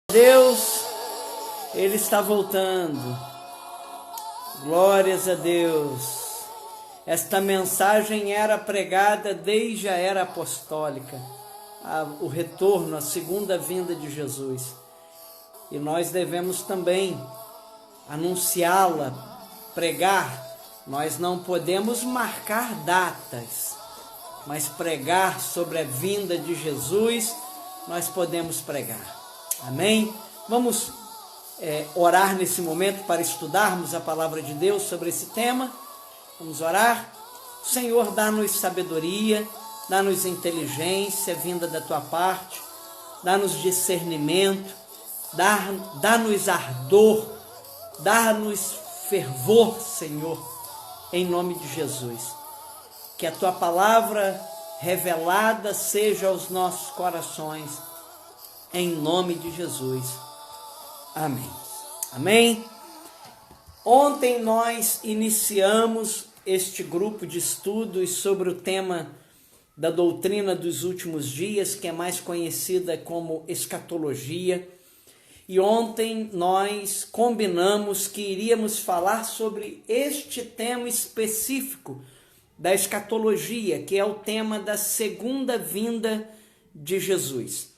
Deus, Ele está voltando. Glórias a Deus. Esta mensagem era pregada desde a era apostólica, o retorno, a segunda vinda de Jesus. E nós devemos também anunciá-la, pregar. Nós não podemos marcar datas, mas pregar sobre a vinda de Jesus, nós podemos pregar. Amém? Vamos orar nesse momento para estudarmos a palavra de Deus sobre esse tema. Vamos orar. Senhor, dá-nos sabedoria, dá-nos inteligência vinda da Tua parte, dá-nos discernimento, dá-nos ardor, dá-nos fervor, Senhor, em nome de Jesus. Que a Tua palavra revelada seja aos nossos corações, em nome de Jesus. Amém. Amém. Ontem nós iniciamos este grupo de estudos sobre o tema da doutrina dos últimos dias, que é mais conhecida como escatologia. E ontem nós combinamos que iríamos falar sobre este tema específico da escatologia, que é o tema da segunda vinda de Jesus.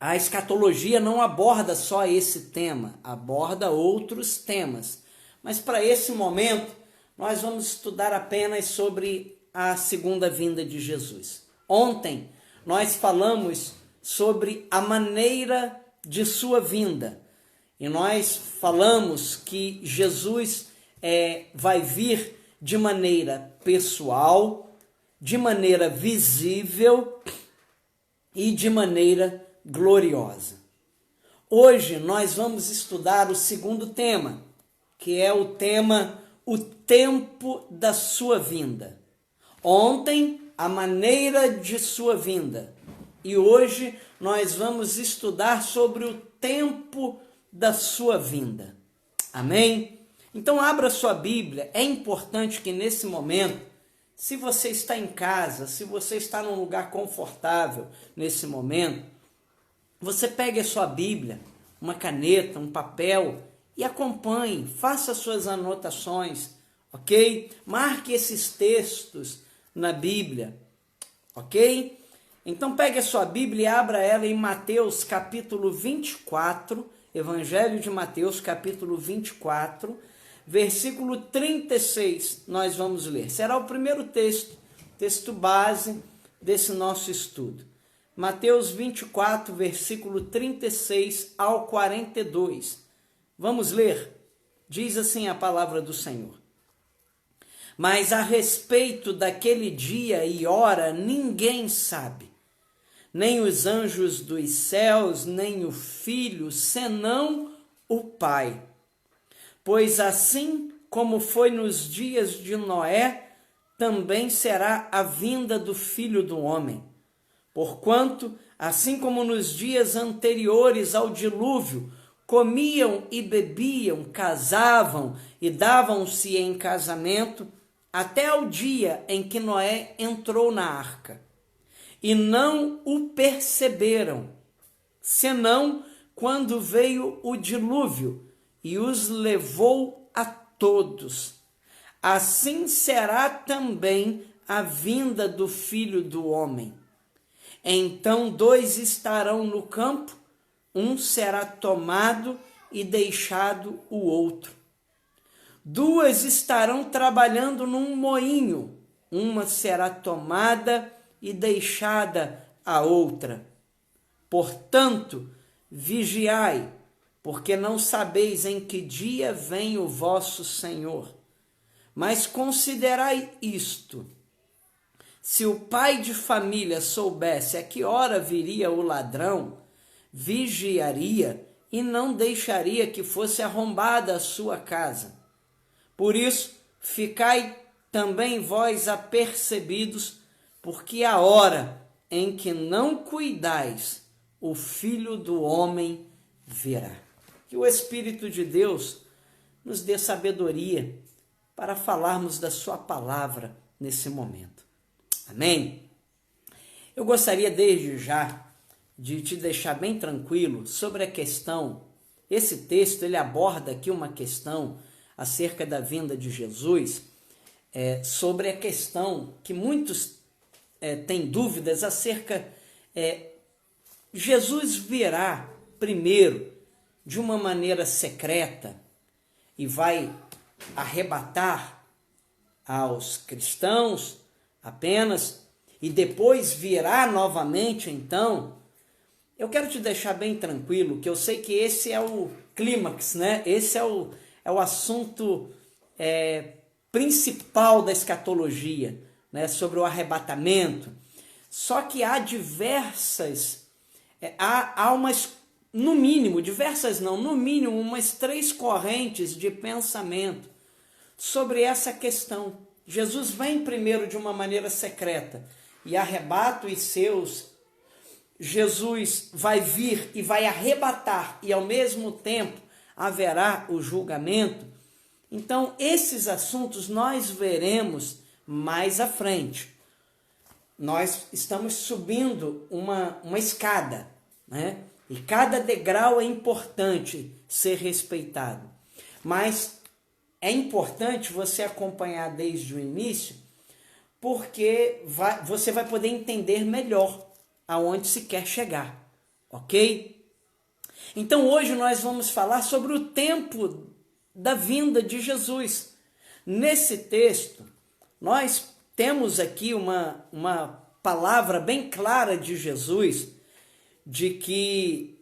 A escatologia não aborda só esse tema, aborda outros temas. Mas para esse momento, nós vamos estudar apenas sobre a segunda vinda de Jesus. Ontem, nós falamos sobre a maneira de sua vinda. E nós falamos que Jesus vai vir de maneira pessoal, de maneira visível e de maneira gloriosa. Hoje nós vamos estudar o segundo tema, que é o tema o tempo da sua vinda. Ontem, a maneira de sua vinda. E hoje nós vamos estudar sobre o tempo da sua vinda. Amém? Então abra sua Bíblia. É importante que nesse momento, se você está em casa, se você está num lugar confortável nesse momento, você pegue a sua Bíblia, uma caneta, um papel e acompanhe, faça suas anotações, ok? Marque esses textos na Bíblia, ok? Então pegue a sua Bíblia e abra ela em Mateus capítulo 24, Evangelho de Mateus capítulo 24, versículo 36, nós vamos ler. Será o primeiro texto base desse nosso estudo. Mateus 24, versículo 36 ao 42. Vamos ler? Diz assim a palavra do Senhor. Mas a respeito daquele dia e hora ninguém sabe, nem os anjos dos céus, nem o Filho, senão o Pai. Pois assim como foi nos dias de Noé, também será a vinda do Filho do Homem. Porquanto, assim como nos dias anteriores ao dilúvio, comiam e bebiam, casavam e davam-se em casamento, até o dia em que Noé entrou na arca. E não o perceberam, senão quando veio o dilúvio e os levou a todos. Assim será também a vinda do Filho do Homem. Então 2 estarão no campo, um será tomado e deixado o outro. 2 estarão trabalhando num moinho, uma será tomada e deixada a outra. Portanto, vigiai, porque não sabeis em que dia vem o vosso Senhor. Mas considerai isto: se o pai de família soubesse a que hora viria o ladrão, vigiaria e não deixaria que fosse arrombada a sua casa. Por isso, ficai também vós apercebidos, porque a hora em que não cuidais, o Filho do Homem virá. Que o Espírito de Deus nos dê sabedoria para falarmos da sua palavra nesse momento. Amém? Eu gostaria desde já de te deixar bem tranquilo sobre a questão. Esse texto ele aborda aqui uma questão acerca da vinda de Jesus, sobre a questão que muitos têm dúvidas acerca. Jesus virá primeiro de uma maneira secreta e vai arrebatar aos cristãos apenas, e depois virá novamente. Então, eu quero te deixar bem tranquilo, que eu sei que esse é o clímax, né? Esse é o assunto principal da escatologia, né? Sobre o arrebatamento. Só que há diversas, há umas, no mínimo, diversas não, no mínimo umas 3 correntes de pensamento sobre essa questão. Jesus vem primeiro de uma maneira secreta e arrebata os seus. Jesus vai vir e vai arrebatar, e ao mesmo tempo haverá o julgamento. Então, esses assuntos nós veremos mais à frente. Nós estamos subindo uma escada, né? E cada degrau é importante ser respeitado. Mas é importante você acompanhar desde o início, porque você vai poder entender melhor aonde se quer chegar, ok? Então hoje nós vamos falar sobre o tempo da vinda de Jesus. Nesse texto, nós temos aqui uma palavra bem clara de Jesus, de que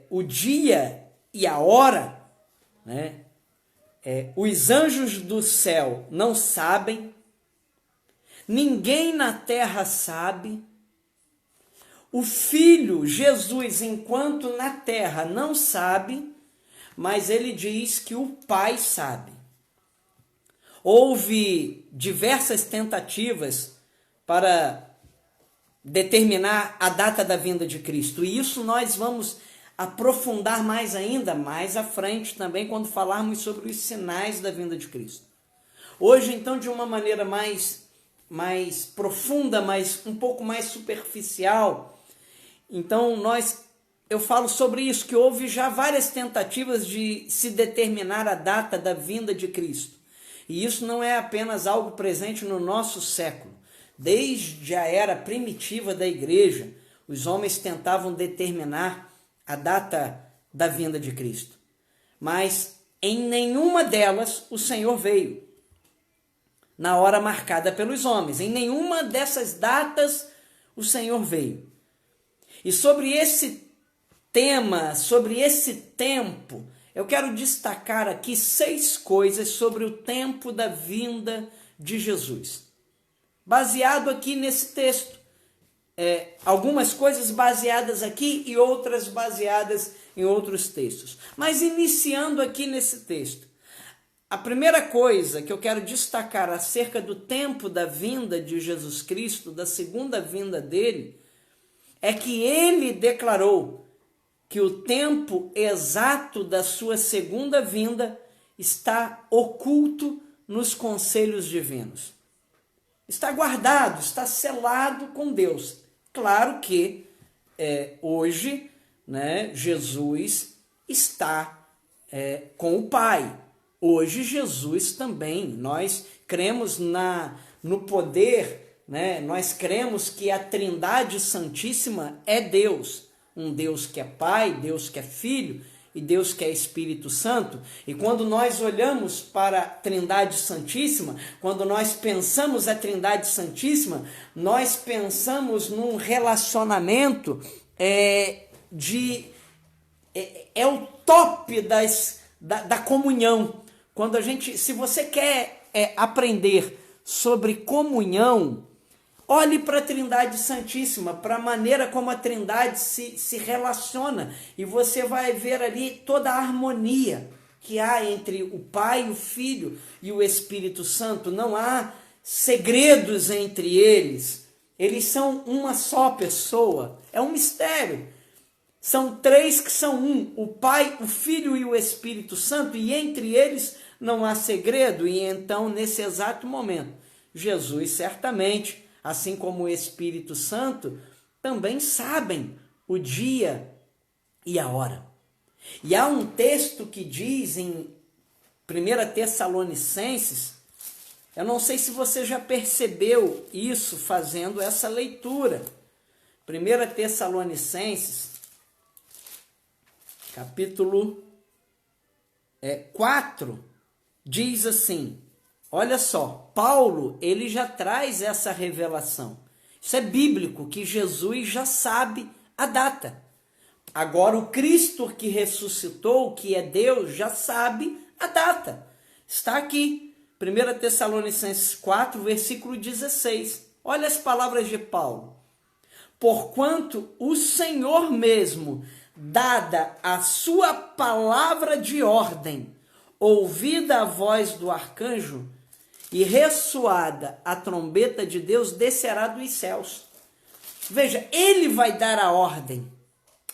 o dia e a hora, né, os anjos do céu não sabem, ninguém na terra sabe, o Filho, Jesus, enquanto na terra não sabe, mas ele diz que o Pai sabe. Houve diversas tentativas para determinar a data da vinda de Cristo, e isso nós vamos aprofundar mais ainda, mais à frente também, quando falarmos sobre os sinais da vinda de Cristo. Hoje, então, de uma maneira mais profunda, um pouco mais superficial, então eu falo sobre isso, que houve já várias tentativas de se determinar a data da vinda de Cristo. E isso não é apenas algo presente no nosso século. Desde a era primitiva da igreja, os homens tentavam determinar a data da vinda de Cristo. Mas em nenhuma delas o Senhor veio na hora marcada pelos homens. Em nenhuma dessas datas o Senhor veio. E sobre esse tema, sobre esse tempo, eu quero destacar aqui 6 coisas sobre o tempo da vinda de Jesus. Baseado aqui nesse texto. Algumas coisas baseadas aqui e outras baseadas em outros textos. Mas iniciando aqui nesse texto. A primeira coisa que eu quero destacar acerca do tempo da vinda de Jesus Cristo, da segunda vinda dele, é que ele declarou que o tempo exato da sua segunda vinda está oculto nos conselhos divinos. Está guardado, está selado com Deus. Claro que hoje, né, Jesus está com o Pai. Hoje Jesus também, nós cremos no poder, né? Nós cremos que a Trindade Santíssima é Deus. Um Deus que é Pai, Deus que é Filho e Deus que é Espírito Santo. E quando nós olhamos para a Trindade Santíssima, quando nós pensamos a Trindade Santíssima, nós pensamos num relacionamento é o top da comunhão. Quando se você quer aprender sobre comunhão, olhe para a Trindade Santíssima, para a maneira como a Trindade se relaciona, e você vai ver ali toda a harmonia que há entre o Pai, o Filho e o Espírito Santo. Não há segredos entre eles, eles são uma só pessoa, é um mistério. São 3 que são um, o Pai, o Filho e o Espírito Santo, e entre eles não há segredo. E então, nesse exato momento, Jesus certamente, assim como o Espírito Santo, também sabem o dia e a hora. E há um texto que diz em 1 Tessalonicenses, eu não sei se você já percebeu isso fazendo essa leitura. 1 Tessalonicenses, capítulo 4, diz assim, olha só, Paulo, ele já traz essa revelação. Isso é bíblico, que Jesus já sabe a data. Agora o Cristo que ressuscitou, que é Deus, já sabe a data. Está aqui, 1 Tessalonicenses 4, versículo 16. Olha as palavras de Paulo. Porquanto o Senhor mesmo, dada a sua palavra de ordem, ouvida a voz do arcanjo e ressoada a trombeta de Deus, descerá dos céus. Veja, ele vai dar a ordem.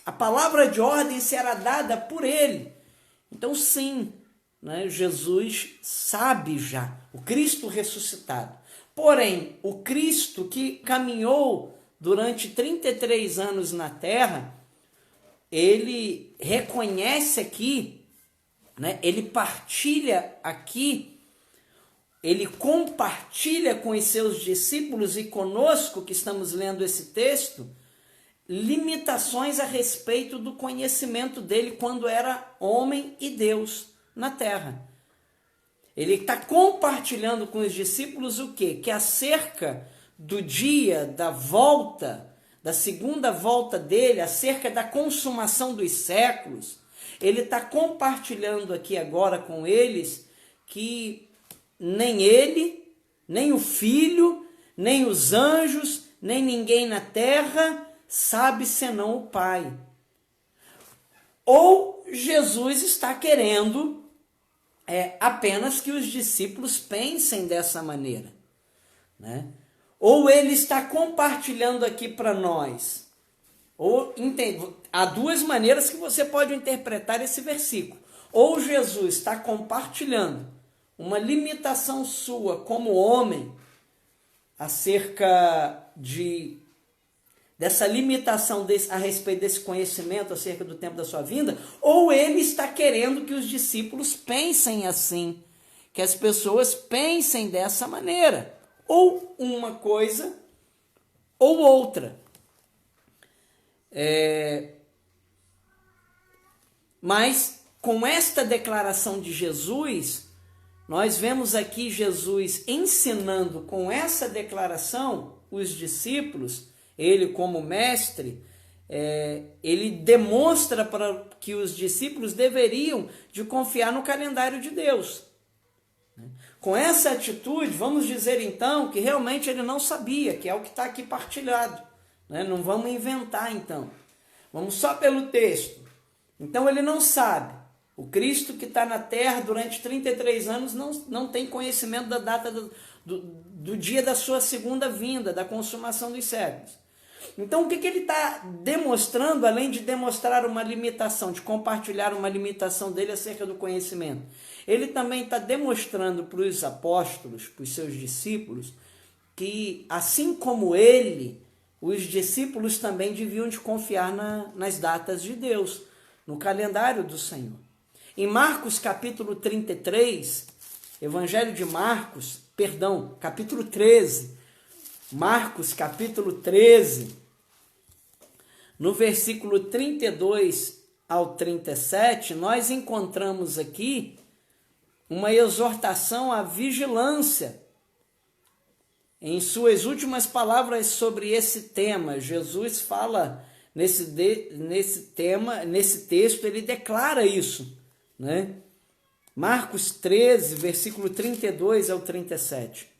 A palavra de ordem será dada por ele. Então sim, né, Jesus sabe já, o Cristo ressuscitado. Porém, o Cristo que caminhou durante 33 anos na terra, ele reconhece aqui, né, ele partilha aqui, ele compartilha com os seus discípulos e conosco, que estamos lendo esse texto, limitações a respeito do conhecimento dele quando era homem e Deus na terra. Ele está compartilhando com os discípulos o quê? Que acerca do dia da volta, da segunda volta dele, acerca da consumação dos séculos, ele está compartilhando aqui agora com eles que nem ele, nem o Filho, nem os anjos, nem ninguém na terra sabe senão o Pai. Ou Jesus está querendo apenas que os discípulos pensem dessa maneira, né? Ou ele está compartilhando aqui para nós. Há duas maneiras que você pode interpretar esse versículo. Ou Jesus está compartilhando uma limitação sua como homem acerca dessa limitação a respeito desse conhecimento acerca do tempo da sua vinda, ou ele está querendo que os discípulos pensem assim, que as pessoas pensem dessa maneira, ou uma coisa ou outra. Mas com esta declaração de Jesus, nós vemos aqui Jesus ensinando com essa declaração os discípulos, ele como mestre, ele demonstra para que os discípulos deveriam de confiar no calendário de Deus. Com essa atitude, vamos dizer então que realmente ele não sabia, que é o que está aqui partilhado. Né? Não vamos inventar então. Vamos só pelo texto. Então ele não sabe. O Cristo que está na terra durante 33 anos não tem conhecimento da data do dia da sua segunda vinda, da consumação dos séculos. Então o que ele está demonstrando, além de demonstrar uma limitação, de compartilhar uma limitação dele acerca do conhecimento? Ele também está demonstrando para os apóstolos, para os seus discípulos, que assim como ele, os discípulos também deviam de confiar nas datas de Deus, no calendário do Senhor. Em Marcos capítulo 33, Evangelho de Marcos, capítulo 13, Marcos capítulo 13, no versículo 32 ao 37, nós encontramos aqui uma exortação à vigilância. Em suas últimas palavras sobre esse tema, Jesus fala nesse texto, ele declara isso, né? Marcos 13, versículo 32 ao 37.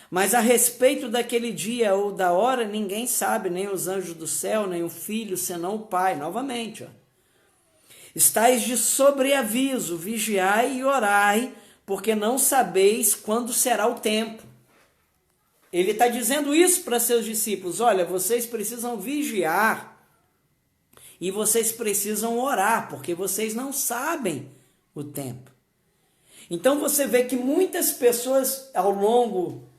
Mas a respeito daquele dia ou da hora, ninguém sabe, nem os anjos do céu, nem o Filho, senão o Pai. Novamente, estais de sobreaviso, vigiai e orai, porque não sabeis quando será o tempo. Ele está dizendo isso para seus discípulos. Olha, vocês precisam vigiar e vocês precisam orar, porque vocês não sabem o tempo. Então você vê que muitas pessoas ao longo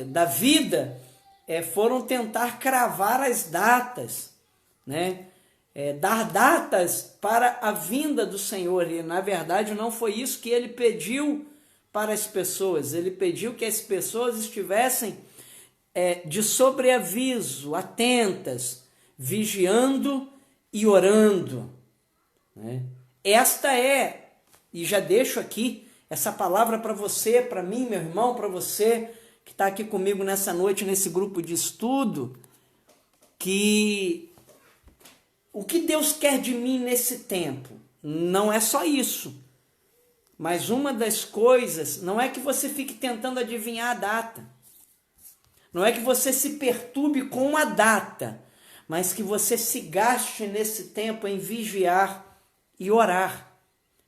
da vida, foram tentar cravar as datas, né? Dar datas para a vinda do Senhor. E, na verdade, não foi isso que ele pediu para as pessoas. Ele pediu que as pessoas estivessem de sobreaviso, atentas, vigiando e orando, né? Esta e já deixo aqui essa palavra para você, para mim, meu irmão, para você que está aqui comigo nessa noite, nesse grupo de estudo, que o que Deus quer de mim nesse tempo não é só isso, mas uma das coisas não é que você fique tentando adivinhar a data, não é que você se perturbe com a data, mas que você se gaste nesse tempo em vigiar e orar,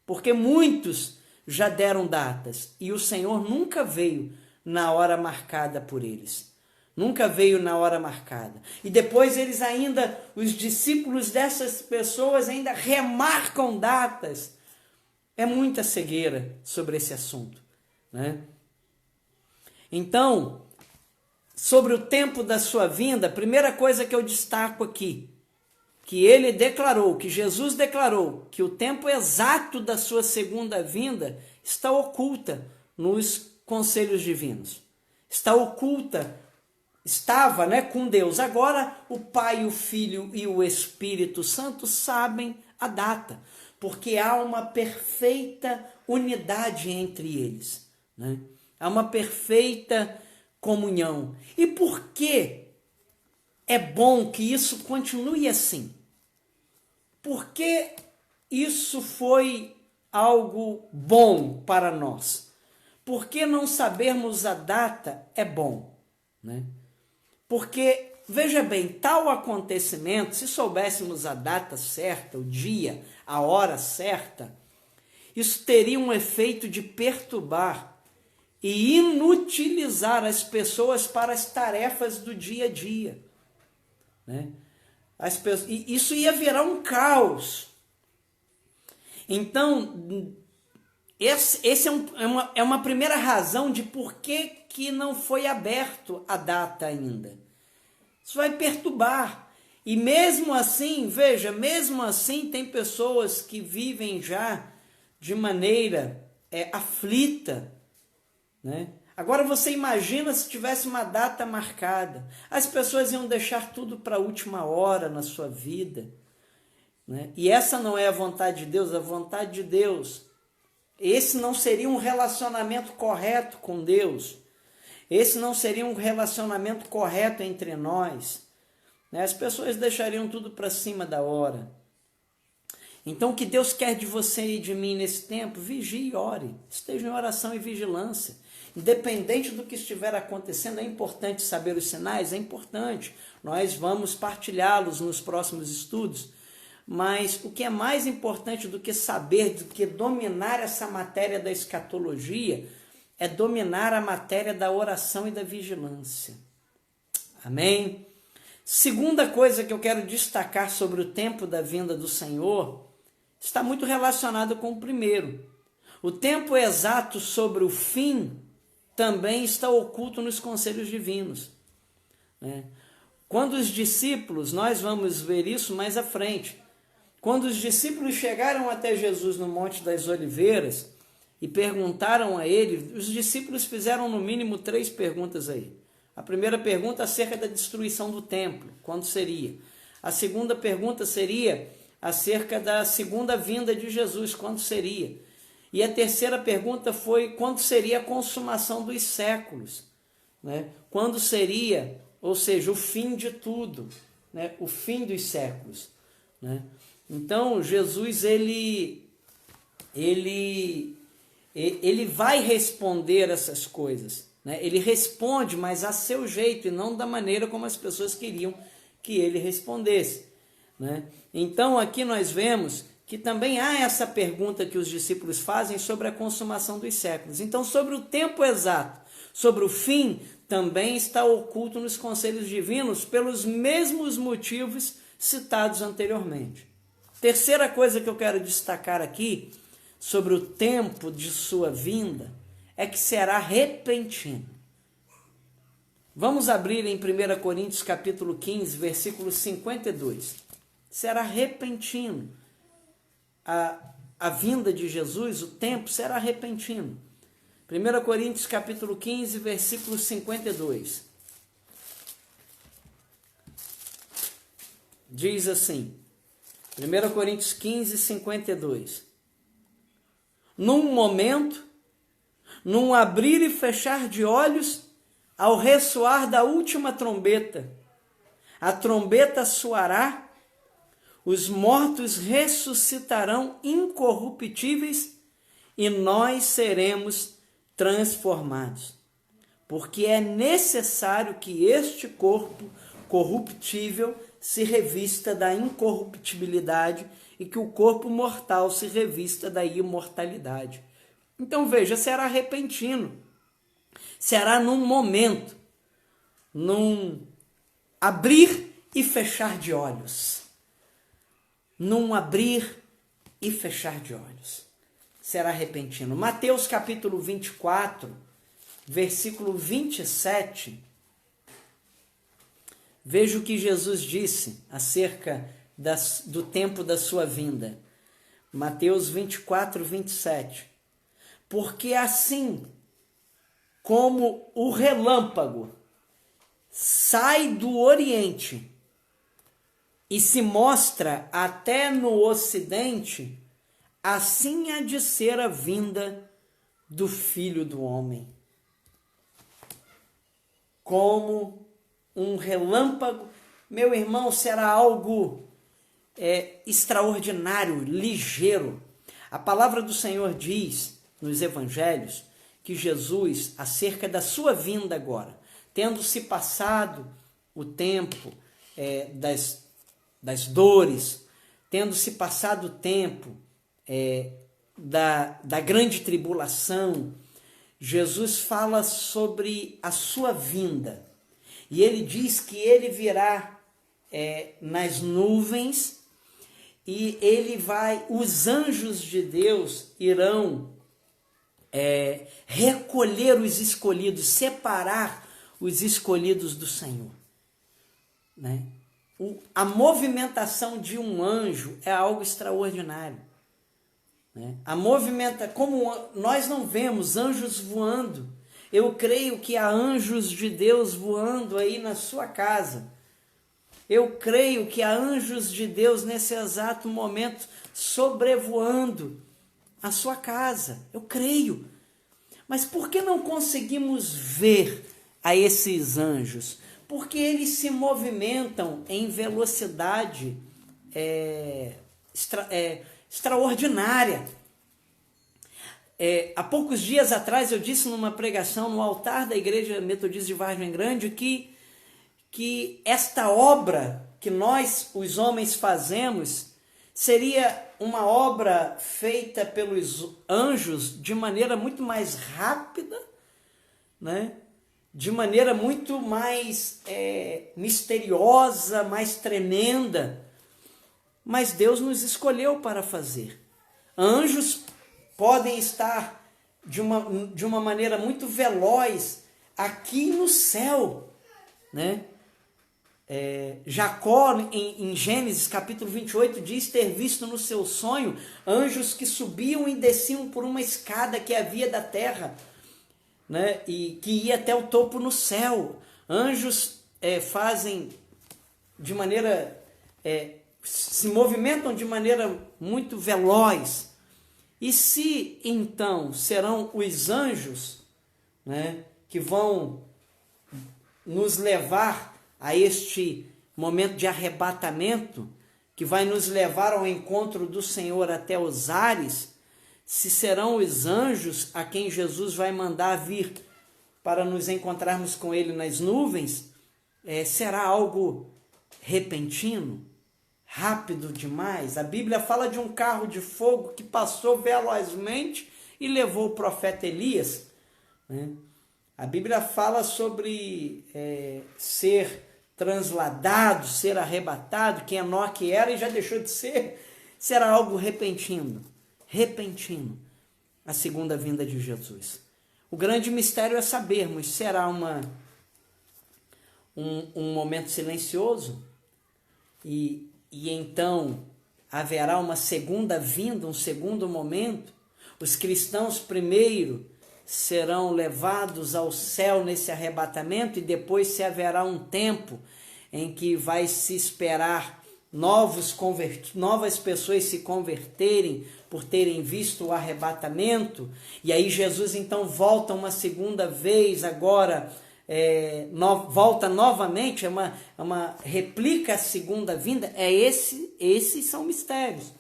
porque muitos já deram datas e o Senhor nunca veio na hora marcada por eles. Nunca veio na hora marcada. E depois eles ainda, os discípulos dessas pessoas ainda remarcam datas. É muita cegueira sobre esse assunto, né? Então, sobre o tempo da sua vinda, a primeira coisa que eu destaco aqui, que ele declarou, que Jesus declarou, que o tempo exato da sua segunda vinda está oculta nos conselhos divinos. Estava, né, com Deus. Agora o Pai, o Filho e o Espírito Santo sabem a data, porque há uma perfeita unidade entre eles, né? Há uma perfeita comunhão. E por que é bom que isso continue assim? Porque isso foi algo bom para nós. Por que não sabermos a data é bom, né? Porque, veja bem, tal acontecimento, se soubéssemos a data certa, o dia, a hora certa, isso teria um efeito de perturbar e inutilizar as pessoas para as tarefas do dia a dia, né? Isso ia virar um caos. Então, esse é uma primeira razão de por que não foi aberto a data ainda. Isso vai perturbar. E mesmo assim, veja, mesmo assim tem pessoas que vivem já de maneira aflita, né? Agora você imagina se tivesse uma data marcada. As pessoas iam deixar tudo para a última hora na sua vida, né? E essa não é a vontade de Deus. A vontade de Deus, esse não seria um relacionamento correto com Deus. Esse não seria um relacionamento correto entre nós, né? As pessoas deixariam tudo para cima da hora. Então o que Deus quer de você e de mim nesse tempo? Vigie e ore. Esteja em oração e vigilância. Independente do que estiver acontecendo, é importante saber os sinais, é importante. Nós vamos partilhá-los nos próximos estudos. Mas o que é mais importante do que saber, do que dominar essa matéria da escatologia, é dominar a matéria da oração e da vigilância. Amém? Segunda coisa que eu quero destacar sobre o tempo da vinda do Senhor está muito relacionado com o primeiro. O tempo exato sobre o fim também está oculto nos conselhos divinos, né? Quando os discípulos, nós vamos ver isso mais à frente, quando os discípulos chegaram até Jesus no Monte das Oliveiras e perguntaram a ele, os discípulos fizeram no mínimo 3 perguntas aí. A primeira pergunta acerca da destruição do templo, quando seria? A segunda pergunta seria acerca da segunda vinda de Jesus, quando seria? E a terceira pergunta foi quando seria a consumação dos séculos, né? Quando seria, ou seja, o fim de tudo, né? O fim dos séculos, né? Então Jesus ele vai responder essas coisas, né? Ele responde, mas a seu jeito e não da maneira como as pessoas queriam que ele respondesse, né? Então aqui nós vemos que também há essa pergunta que os discípulos fazem sobre a consumação dos séculos. Então, sobre o tempo exato, sobre o fim, também está oculto nos conselhos divinos pelos mesmos motivos citados anteriormente. Terceira coisa que eu quero destacar aqui sobre o tempo de sua vinda é que será repentino. Vamos abrir em 1 Coríntios capítulo 15, versículo 52. Será repentino. A vinda de Jesus, o tempo será repentino. 1 Coríntios capítulo 15, versículo 52. Diz assim, 1 Coríntios 15, 52. Num momento, num abrir e fechar de olhos, ao ressoar da última trombeta, a trombeta soará, os mortos ressuscitarão incorruptíveis e nós seremos transformados. Porque é necessário que este corpo corruptível se revista da incorruptibilidade e que o corpo mortal se revista da imortalidade. Então veja, será repentino, será num momento, num abrir e fechar de olhos. Num abrir e fechar de olhos. Será repentino. Mateus capítulo 24, versículo 27. Veja o que Jesus disse acerca do tempo da sua vinda. Mateus 24, 27. Porque assim como o relâmpago sai do Oriente e se mostra até no Ocidente, assim há de ser a vinda do Filho do Homem. Como um relâmpago, meu irmão, será algo extraordinário, ligeiro. A palavra do Senhor diz nos evangelhos que Jesus, acerca da sua vinda agora, tendo se passado o tempo das dores, tendo se passado o tempo da grande tribulação, Jesus fala sobre a sua vinda. E ele diz que ele virá nas nuvens e os anjos de Deus irão recolher os escolhidos, separar os escolhidos do Senhor. Né? A movimentação de um anjo é algo extraordinário. Né? Como nós não vemos anjos voando, eu creio que há anjos de Deus voando aí na sua casa. Eu creio que há anjos de Deus nesse exato momento sobrevoando a sua casa. Eu creio. Mas por que não conseguimos ver a esses anjos? Porque eles se movimentam em velocidade extraordinária. Há poucos dias atrás eu disse numa pregação no altar da Igreja Metodista de Vargem Grande que esta obra que nós, os homens, fazemos seria uma obra feita pelos anjos de maneira muito mais rápida, né? De maneira muito mais misteriosa, mais tremenda. Mas Deus nos escolheu para fazer. Anjos podem estar de uma maneira muito veloz aqui no céu, né? Jacó, em Gênesis capítulo 28, diz ter visto no seu sonho anjos que subiam e desciam por uma escada que havia da terra, né? E que ia até o topo no céu. Anjos fazem de maneira, se movimentam de maneira muito veloz. E se então serão os anjos, né, que vão nos levar a este momento de arrebatamento, que vai nos levar ao encontro do Senhor até os ares, se serão os anjos a quem Jesus vai mandar vir para nos encontrarmos com Ele nas nuvens, será algo repentino, rápido demais. A Bíblia fala de um carro de fogo que passou velozmente e levou o profeta Elias, né? A Bíblia fala sobre ser transladado, ser arrebatado, que Enoque era e já deixou de ser. Será algo repentino, a segunda vinda de Jesus. O grande mistério é sabermos, será uma um momento silencioso e então haverá uma segunda vinda, um segundo momento. Os cristãos primeiro serão levados ao céu nesse arrebatamento e depois se haverá um tempo em que vai se esperar novas pessoas se converterem por terem visto o arrebatamento, e aí Jesus então volta uma segunda vez, agora volta novamente, replica a segunda vinda. Esses são mistérios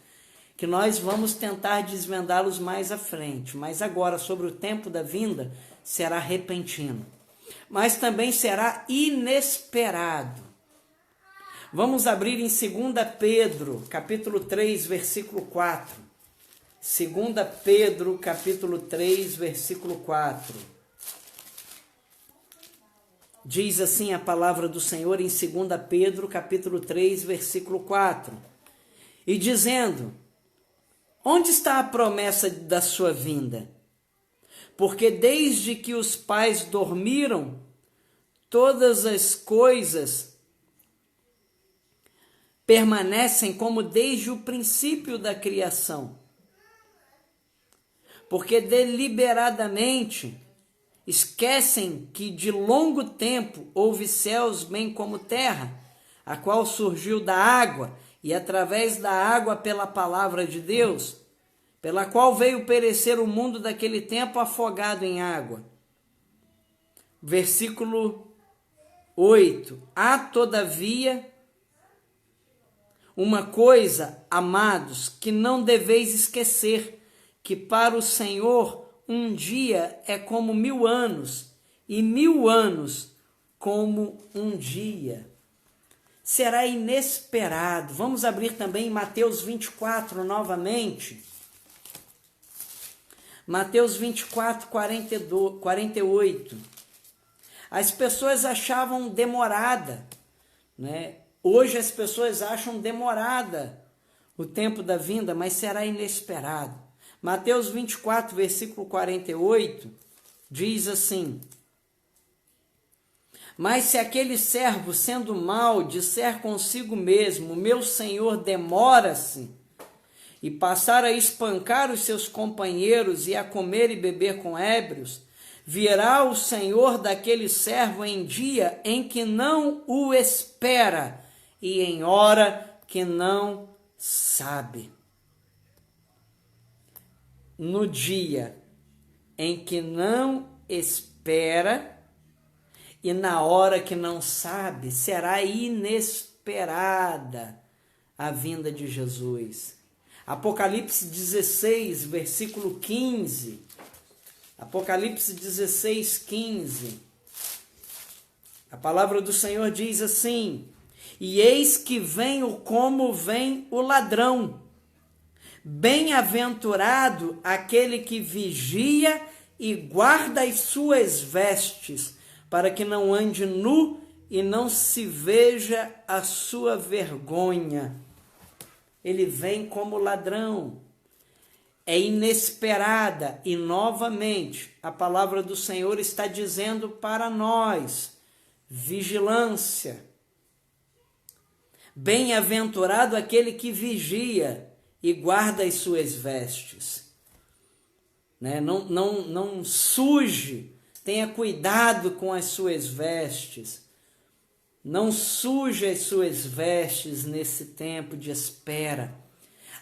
que nós vamos tentar desvendá-los mais à frente, mas agora sobre o tempo da vinda será repentino, mas também será inesperado. Vamos abrir em 2 Pedro, capítulo 3, versículo 4. 2 Pedro, capítulo 3, versículo 4. Diz assim a palavra do Senhor em 2 Pedro, capítulo 3, versículo 4. E dizendo: onde está a promessa da sua vinda? Porque desde que os pais dormiram, todas as coisas permanecem como desde o princípio da criação. Porque deliberadamente esquecem que de longo tempo houve céus bem como terra, a qual surgiu da água, e através da água pela palavra de Deus, pela qual veio perecer o mundo daquele tempo afogado em água. Versículo 8. Há, todavia, uma coisa, amados, que não deveis esquecer, que para o Senhor um dia é como 1000 anos, e 1000 anos como um dia. Será inesperado. Vamos abrir também Mateus 24 novamente. Mateus 24, 48. As pessoas achavam demorada, né? Hoje as pessoas acham demorada o tempo da vinda, mas será inesperado. Mateus 24, versículo 48, diz assim: mas se aquele servo, sendo mau, disser consigo mesmo, meu senhor demora-se, e passar a espancar os seus companheiros e a comer e beber com ébrios, virá o senhor daquele servo em dia em que não o espera, e em hora que não sabe. No dia em que não espera e na hora que não sabe, será inesperada a vinda de Jesus. Apocalipse 16, versículo 15. Apocalipse 16, 15. A palavra do Senhor diz assim: e eis que venho como vem o ladrão. Bem-aventurado aquele que vigia e guarda as suas vestes, para que não ande nu e não se veja a sua vergonha. Ele vem como ladrão. É inesperada e, novamente, a palavra do Senhor está dizendo para nós: vigilância. Bem-aventurado aquele que vigia e guarda as suas vestes. Né? Não suje, tenha cuidado com as suas vestes. Não suje as suas vestes nesse tempo de espera.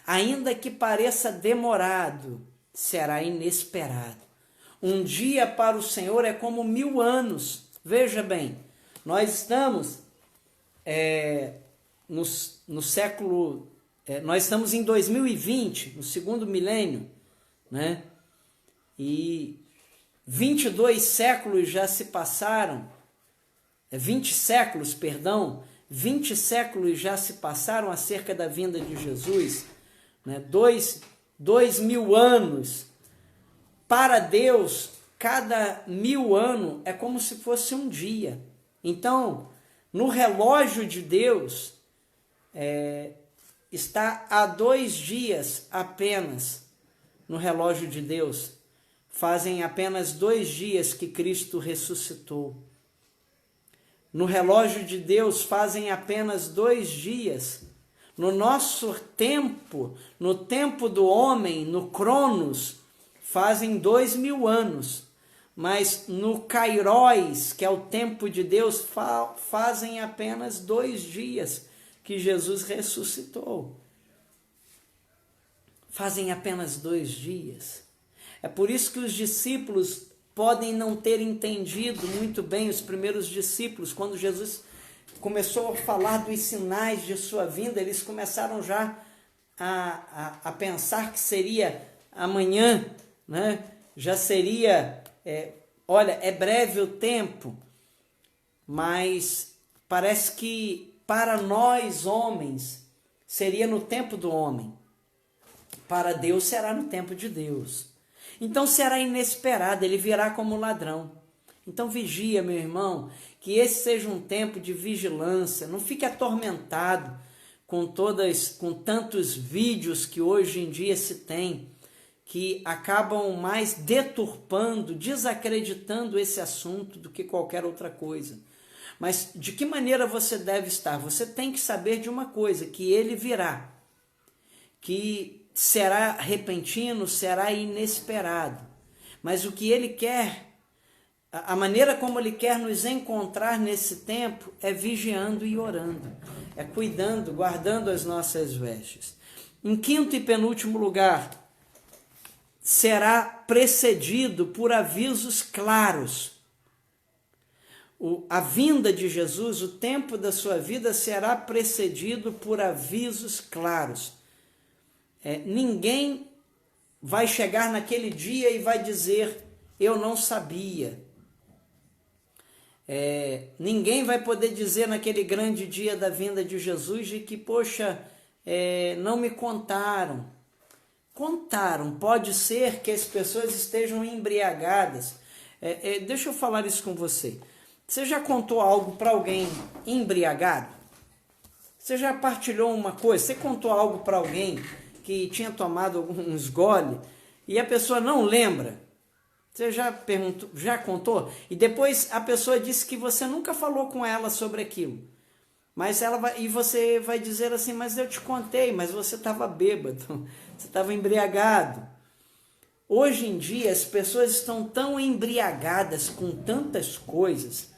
Ainda que pareça demorado, será inesperado. Um dia para o Senhor é como 1000 anos. Veja bem, nós estamos no século... nós estamos em 2020, no segundo milênio, né? E 22 séculos já se passaram, 20 séculos já se passaram acerca da vinda de Jesus, né? 2000 anos. Para Deus, cada 1000 anos é como se fosse um dia. Então, no relógio de Deus, está há 2 dias apenas. No relógio de Deus, fazem apenas 2 dias que Cristo ressuscitou. no relógio de Deus fazem apenas 2 dias. No nosso tempo, no tempo do homem, no Cronos, fazem 2000 anos. Mas no Kairos, que é o tempo de Deus, fazem apenas 2 dias que Jesus ressuscitou. Fazem apenas 2 dias. É por isso que os discípulos podem não ter entendido muito bem, os primeiros discípulos, quando Jesus começou a falar dos sinais de sua vinda, eles começaram já a pensar que seria amanhã, né? Já seria, olha, é breve o tempo, mas parece que para nós homens seria no tempo do homem, para Deus será no tempo de Deus. Então será inesperado, ele virá como ladrão. Então vigia, meu irmão, que esse seja um tempo de vigilância. Não fique atormentado com tantos vídeos que hoje em dia se tem, que acabam mais deturpando, desacreditando esse assunto do que qualquer outra coisa. Mas de que maneira você deve estar? Você tem que saber de uma coisa, que ele virá, que será repentino, será inesperado. Mas o que ele quer, a maneira como ele quer nos encontrar nesse tempo é vigiando e orando, é cuidando, guardando as nossas vestes. Em quinto e penúltimo lugar, será precedido por avisos claros. A vinda de Jesus, o tempo da sua vida será precedido por avisos claros. Ninguém vai chegar naquele dia e vai dizer, eu não sabia. Ninguém vai poder dizer naquele grande dia da vinda de Jesus de que, poxa, não me contaram. Contaram, pode ser que as pessoas estejam embriagadas. Deixa eu falar isso com você. Você já contou algo para alguém embriagado? Você já partilhou uma coisa? Você contou algo para alguém que tinha tomado uns gole e a pessoa não lembra? Você já perguntou, já contou? E depois a pessoa disse que você nunca falou com ela sobre aquilo. Mas e você vai dizer assim, mas eu te contei, mas você estava bêbado, você estava embriagado. Hoje em dia as pessoas estão tão embriagadas com tantas coisas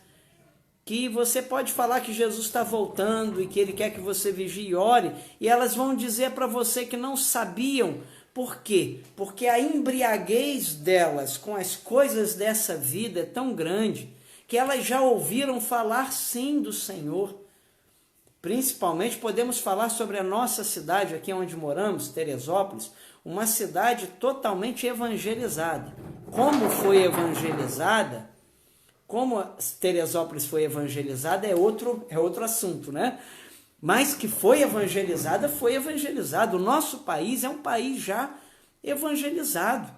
que você pode falar que Jesus está voltando e que ele quer que você vigie e ore, e elas vão dizer para você que não sabiam. Por quê? Porque a embriaguez delas com as coisas dessa vida é tão grande que elas já ouviram falar sim do Senhor. Principalmente podemos falar sobre a nossa cidade, aqui onde moramos, Teresópolis, uma cidade totalmente evangelizada. Como foi evangelizada? Como Teresópolis foi evangelizada é outro assunto, né? Mas que foi evangelizada, foi evangelizado. O nosso país é um país já evangelizado,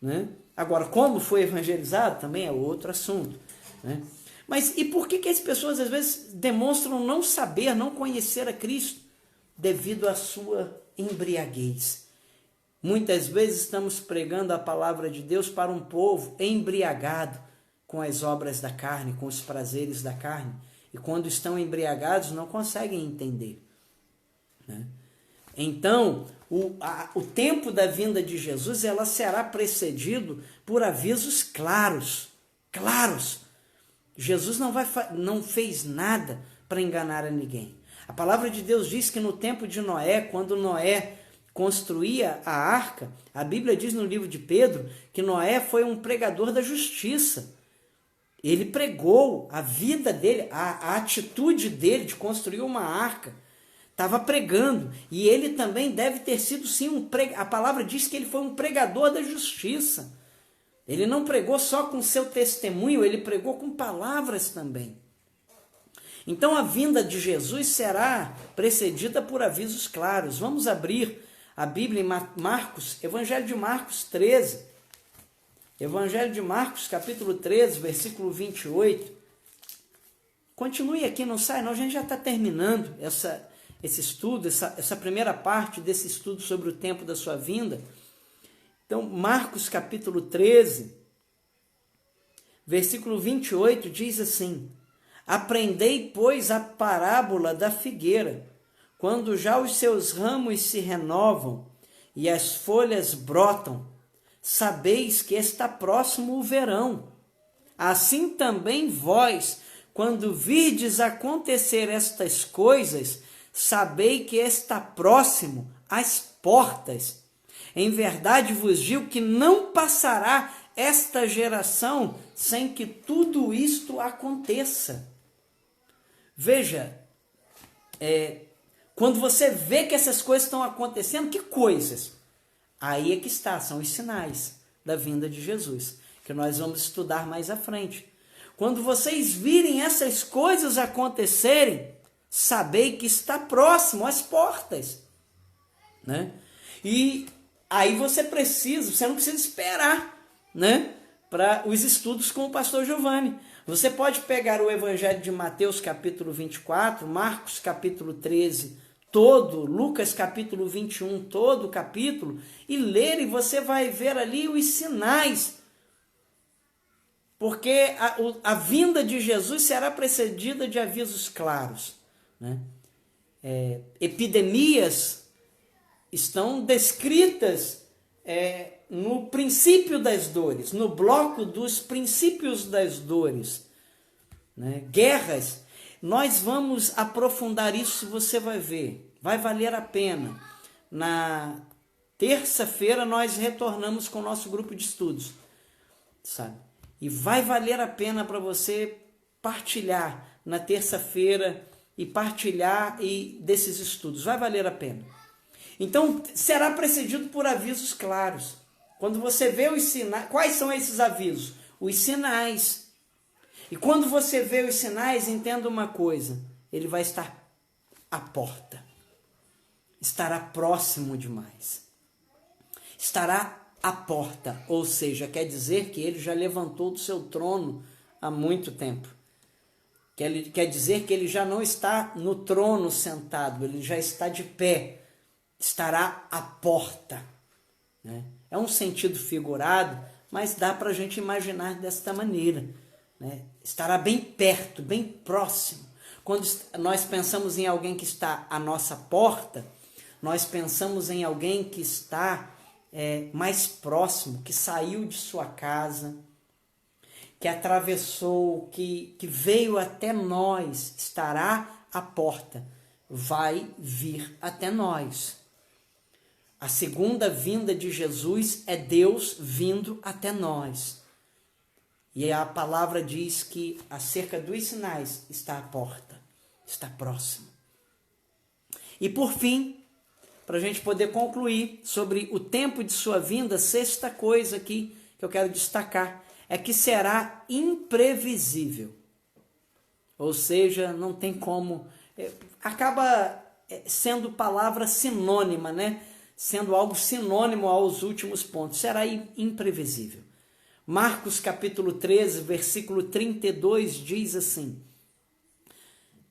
né? Agora, como foi evangelizado também é outro assunto, né? Mas e por que as pessoas às vezes demonstram não saber, não conhecer a Cristo? Devido à sua embriaguez. Muitas vezes estamos pregando a palavra de Deus para um povo embriagado com as obras da carne, com os prazeres da carne. E quando estão embriagados, não conseguem entender, né? Então, o tempo da vinda de Jesus, ela será precedido por avisos claros. Claros. Jesus não fez nada para enganar a ninguém. A palavra de Deus diz que no tempo de Noé, quando Noé construía a arca, a Bíblia diz no livro de Pedro que Noé foi um pregador da justiça. Ele pregou a vida dele, a atitude dele de construir uma arca. Estava pregando. E ele também deve ter sido, sim, a palavra diz que ele foi um pregador da justiça. Ele não pregou só com seu testemunho, ele pregou com palavras também. Então a vinda de Jesus será precedida por avisos claros. Vamos abrir a Bíblia em Marcos, Evangelho de Marcos 13. Evangelho de Marcos, capítulo 13, versículo 28. Continue aqui, não sai não, a gente já está terminando esse estudo, essa primeira parte desse estudo sobre o tempo da sua vinda. Então, Marcos, capítulo 13, versículo 28, diz assim: Aprendei, pois, a parábola da figueira. Quando já os seus ramos se renovam e as folhas brotam, sabeis que está próximo o verão. Assim também vós, quando virdes acontecer estas coisas, sabei que está próximo às portas. Em verdade vos digo que não passará esta geração sem que tudo isto aconteça. Veja, quando você vê que essas coisas estão acontecendo, que coisas? Aí é que está, são os sinais da vinda de Jesus, que nós vamos estudar mais à frente. Quando vocês virem essas coisas acontecerem, sabei que está próximo às portas, né? E aí você não precisa esperar, né, para os estudos com o pastor Giovanni. Você pode pegar o Evangelho de Mateus capítulo 24, Marcos capítulo 13, todo, Lucas capítulo 21, todo o capítulo, e ler, e você vai ver ali os sinais. Porque a vinda de Jesus será precedida de avisos claros, né? Epidemias estão descritas no princípio das dores, no bloco dos princípios das dores, né? Guerras, nós vamos aprofundar isso, você vai ver, vai valer a pena. Na terça-feira nós retornamos com o nosso grupo de estudos, sabe? E vai valer a pena para você partilhar na terça-feira e partilhar desses estudos, vai valer a pena. Então, será precedido por avisos claros. Quando você vê os sinais, quais são esses avisos? Os sinais. E quando você vê os sinais, entenda uma coisa, ele vai estar à porta. Estará próximo demais. Estará à porta, ou seja, quer dizer que ele já levantou do seu trono há muito tempo. Quer dizer que ele já não está no trono sentado, ele já está de pé. Estará à porta, né? É um sentido figurado, mas dá para a gente imaginar desta maneira, né? Estará bem perto, bem próximo. Quando nós pensamos em alguém que está à nossa porta, nós pensamos em alguém que está mais próximo, que saiu de sua casa, que atravessou, que veio até nós, estará à porta, vai vir até nós. A segunda vinda de Jesus é Deus vindo até nós. E a palavra diz que acerca dos sinais está à porta, está próximo. E por fim, para a gente poder concluir sobre o tempo de sua vinda, sexta coisa aqui que eu quero destacar é que será imprevisível. Ou seja, não tem como... acaba sendo palavra sinônima, né? Sendo algo sinônimo aos últimos pontos. Será imprevisível. Marcos capítulo 13, versículo 32 diz assim: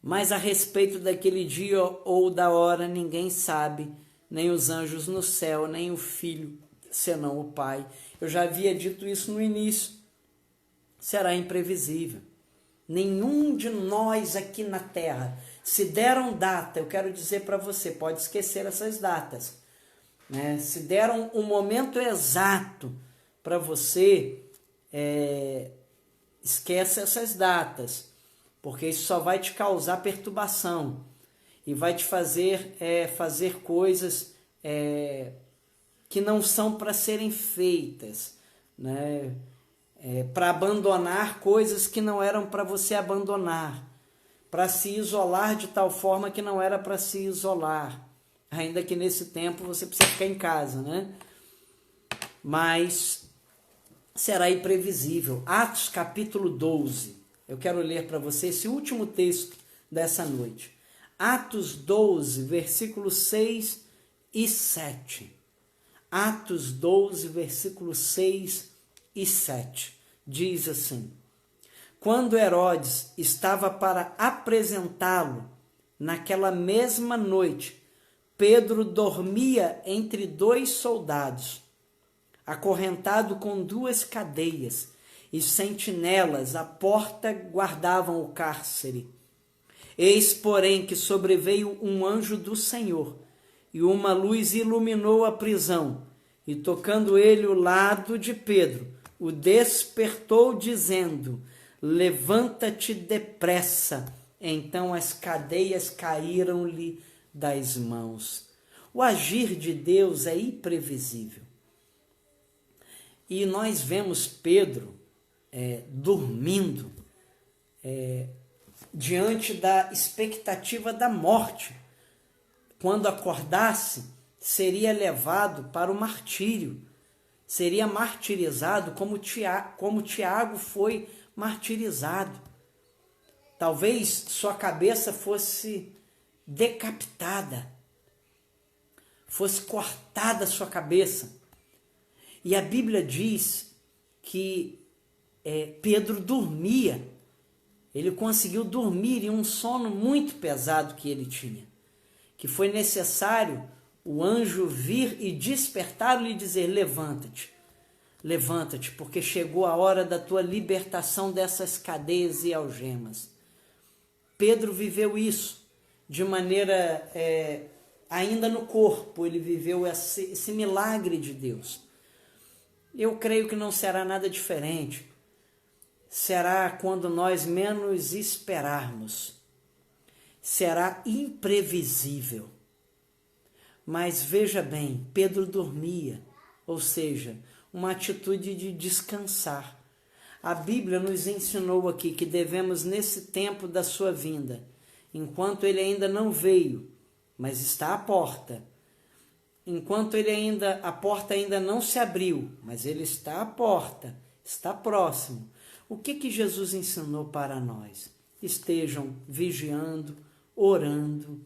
mas a respeito daquele dia ou da hora ninguém sabe, nem os anjos no céu, nem o Filho, senão o Pai. Eu já havia dito isso no início. Será imprevisível. Nenhum de nós aqui na Terra, se deram data, eu quero dizer para você, pode esquecer essas datas, né? Se deram um momento exato para você, esquece essas datas, porque isso só vai te causar perturbação e vai te fazer fazer coisas que não são para serem feitas, né? Para abandonar coisas que não eram para você abandonar, para se isolar de tal forma que não era para se isolar, ainda que nesse tempo você precisa ficar em casa, né? Mas será imprevisível. Atos capítulo 12, eu quero ler para você esse último texto dessa noite. Atos 12, versículos 6 e 7. Atos 12, versículos 6 e 7. Diz assim: quando Herodes estava para apresentá-lo, naquela mesma noite, Pedro dormia entre dois soldados, acorrentado com duas cadeias, e sentinelas à porta guardavam o cárcere. Eis, porém, que sobreveio um anjo do Senhor, e uma luz iluminou a prisão, e tocando ele o lado de Pedro, o despertou, dizendo: levanta-te depressa. Então as cadeias caíram-lhe das mãos. O agir de Deus é imprevisível. E nós vemos Pedro dormindo diante da expectativa da morte. Quando acordasse, seria levado para o martírio, seria martirizado como Tiago foi martirizado. Talvez sua cabeça fosse decapitada, fosse cortada a sua cabeça. E a Bíblia diz que Pedro dormia, ele conseguiu dormir em um sono muito pesado que ele tinha, que foi necessário o anjo vir e despertá-lo e dizer: levanta-te, levanta-te, porque chegou a hora da tua libertação dessas cadeias e algemas. Pedro viveu isso de maneira, ainda no corpo, ele viveu esse milagre de Deus. Eu creio que não será nada diferente. Será quando nós menos esperarmos. Será imprevisível. Mas veja bem, Pedro dormia, ou seja, uma atitude de descansar. A Bíblia nos ensinou aqui que devemos, nesse tempo da sua vinda, enquanto ele ainda não veio, mas está à porta, enquanto a porta ainda não se abriu, mas ele está à porta, está próximo. O que Jesus ensinou para nós? Estejam vigiando, orando,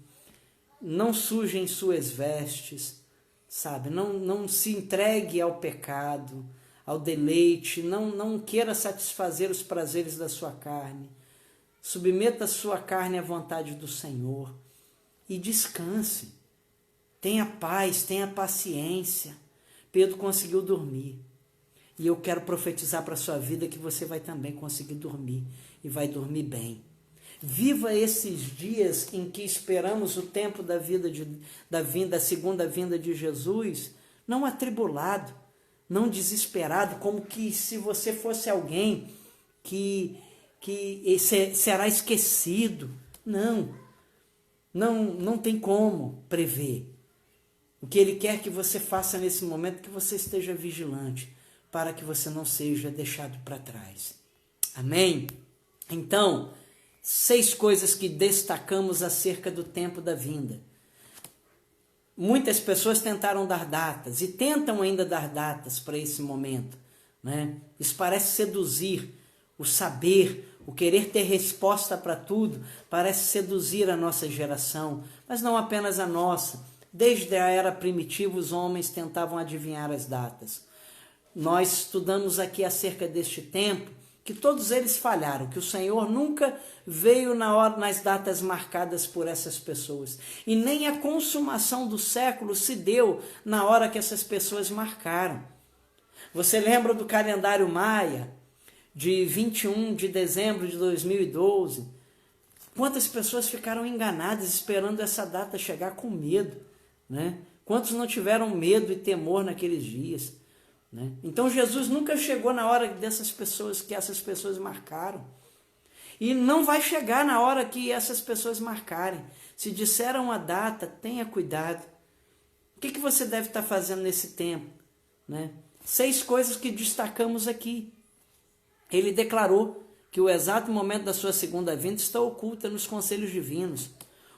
não sujem suas vestes, sabe? Não se entregue ao pecado, ao deleite, não queira satisfazer os prazeres da sua carne. Submeta a sua carne à vontade do Senhor e descanse. Tenha paz, tenha paciência. Pedro conseguiu dormir. E eu quero profetizar para a sua vida que você vai também conseguir dormir e vai dormir bem. Viva esses dias em que esperamos o tempo da segunda vinda de Jesus, não atribulado, não desesperado, como que se você fosse alguém que será esquecido. Não tem como prever. O que Ele quer que você faça nesse momento é que você esteja vigilante, para que você não seja deixado para trás. Amém? Então, 6 coisas que destacamos acerca do tempo da vinda. Muitas pessoas tentaram dar datas e tentam ainda dar datas para esse momento, né? Isso parece seduzir o saber, o querer ter resposta para tudo, parece seduzir a nossa geração, mas não apenas a nossa. Desde a era primitiva, os homens tentavam adivinhar as datas. Nós estudamos aqui acerca deste tempo, que todos eles falharam, que o Senhor nunca veio nas datas marcadas por essas pessoas. E nem a consumação do século se deu na hora que essas pessoas marcaram. Você lembra do calendário maia, de 21 de dezembro de 2012? Quantas pessoas ficaram enganadas esperando essa data chegar com medo, né? Quantos não tiveram medo e temor naqueles dias? Né? Então Jesus nunca chegou na hora que essas pessoas marcaram. E não vai chegar na hora que essas pessoas marcarem. Se disseram a data, tenha cuidado. O que você deve estar fazendo nesse tempo? Né? 6 coisas que destacamos aqui. Ele declarou que o exato momento da sua segunda vinda está oculta nos conselhos divinos.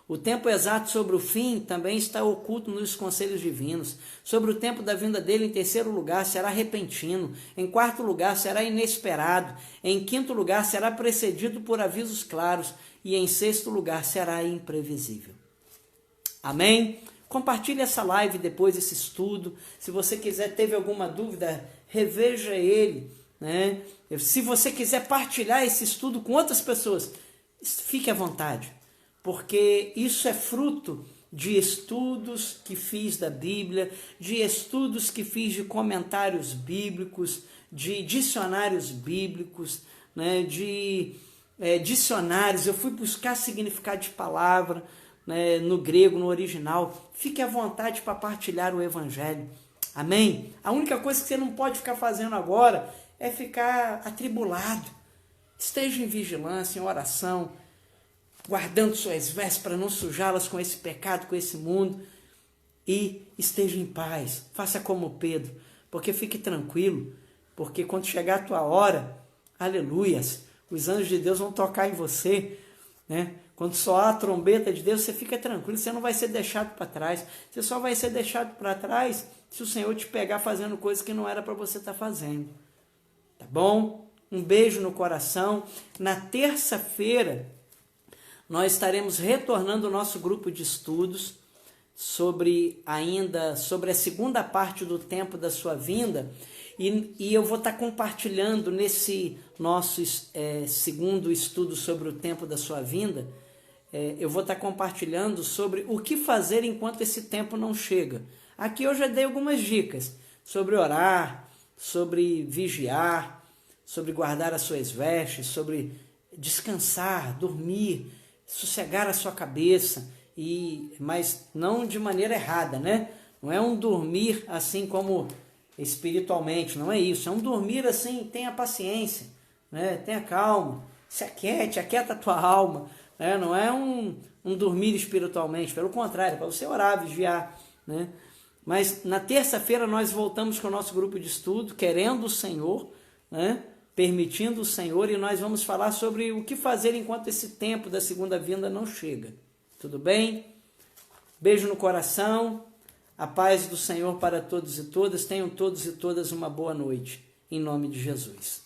O tempo exato sobre o fim também está oculto nos conselhos divinos. Sobre o tempo da vinda dele, em 3º lugar, será repentino. Em 4º lugar, será inesperado. Em 5º lugar, será precedido por avisos claros. E em 6º lugar, será imprevisível. Amém? Compartilhe essa live depois, esse estudo. Se você quiser, teve alguma dúvida, reveja ele, né? Se você quiser partilhar esse estudo com outras pessoas, fique à vontade. Porque isso é fruto de estudos que fiz da Bíblia, de estudos que fiz de comentários bíblicos, de dicionários bíblicos, né, de dicionários. Eu fui buscar significado de palavra, né, no grego, no original. Fique à vontade para partilhar o Evangelho. Amém? A única coisa que você não pode ficar fazendo agora é ficar atribulado. Esteja em vigilância, em oração, guardando suas vestes para não sujá-las com esse pecado, com esse mundo. E esteja em paz. Faça como Pedro, porque fique tranquilo, porque quando chegar a tua hora, aleluias, os anjos de Deus vão tocar em você, né? Quando soar a trombeta de Deus, você fica tranquilo, você não vai ser deixado para trás. Você só vai ser deixado para trás se o Senhor te pegar fazendo coisas que não era para você estar fazendo. Tá bom? Um beijo no coração. Na terça-feira, nós estaremos retornando o nosso grupo de estudos sobre a segunda parte do tempo da sua vinda, e eu vou estar compartilhando nesse nosso segundo estudo sobre o tempo da sua vinda, eu vou estar compartilhando sobre o que fazer enquanto esse tempo não chega. Aqui eu já dei algumas dicas sobre orar, sobre vigiar, sobre guardar as suas vestes, sobre descansar, dormir, sossegar a sua cabeça, mas não de maneira errada, né? Não é um dormir assim como espiritualmente, não é isso. É um dormir assim, tenha paciência, né? Tenha calma, se aquiete, aquieta a tua alma, né? Não é um dormir espiritualmente, pelo contrário, é para você orar, vigiar, né? Mas na terça-feira nós voltamos com o nosso grupo de estudo, querendo o Senhor, né? Permitindo o Senhor, e nós vamos falar sobre o que fazer enquanto esse tempo da segunda vinda não chega. Tudo bem? Beijo no coração, a paz do Senhor para todos e todas. Tenham todos e todas uma boa noite, em nome de Jesus.